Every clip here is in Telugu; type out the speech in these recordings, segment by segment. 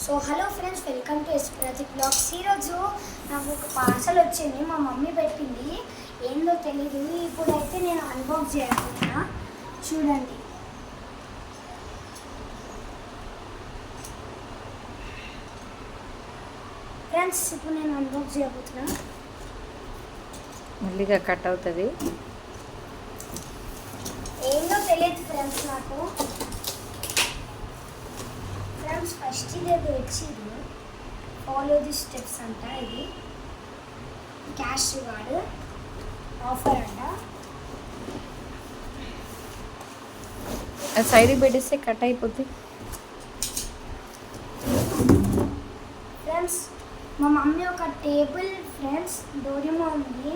So hello friends, welcome to Prateek blogs. ఈరోజు నాకు ఒక పార్సల్ వచ్చింది, మా మమ్మీ పెట్టింది. ఏందో తెలీదు. ఇప్పుడైతే నేను అన్బాక్స్ చేయబోతున్నా, చూడండి. ఫ్రెండ్స్, ఇప్పుడు నేను అన్బాక్స్ చేయబోతున్నా. మళ్ళీగా కట్ అవుతుంది. ఏందో తెలియదు ఫ్రెండ్స్ నాకు. ఫ్రెండ్స్, ఫస్ట్ ఇదేదో వచ్చింది, ఫాలో ది స్టెప్స్ అంట. ఇది క్యాష్ రివార్డ్ ఆఫర్ అంట. సైడ్కి పెట్టేస్తే కట్ అయిపోద్ది. ఫ్రెండ్స్, మా మమ్మీ ఒక టేబుల్ ఫ్రెండ్స్ డోరేమోన్ ఉంది.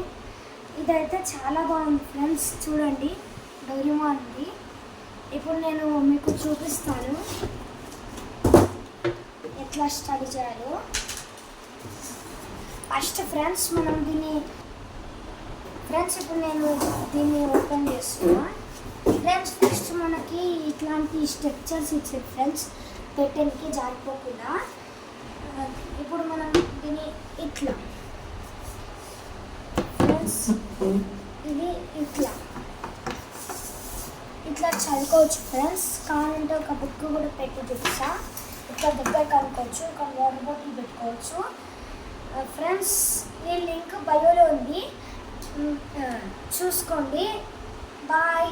ఇదైతే చాలా బాగుంది ఫ్రెండ్స్, చూడండి. డోరేమోన్ ఉంది. ఇప్పుడు నేను మీకు చూపిస్తాను ఎట్లా స్టడీ చేయాలో. ఫస్ట్ ఫ్రెండ్స్ మనం ఇప్పుడు నేను దీన్ని ఓపెన్ చేస్తున్నా. ఫ్రెండ్స్, ఫస్ట్ మనకి ఇట్లాంటి స్ట్రక్చర్స్ ఇచ్చారు ఫ్రెండ్స్, పెట్టడానికి జారిపోకుండా. ఇప్పుడు మనం దీన్ని ఇట్లా ఫ్రెండ్స్, ఇది ఇట్లా చదువుకోవచ్చు ఫ్రెండ్స్. కావాలంటే ఒక బుక్ కూడా పెట్టి చూపిస్తా. ఇట్లా దగ్గర కనుక్కోవచ్చు, ఒక వాటర్ బాటిల్ పెట్టుకోవచ్చు ఫ్రెండ్స్. ఈ లింక్ బయోలో ఉంది, చూసుకోండి. బాయ్.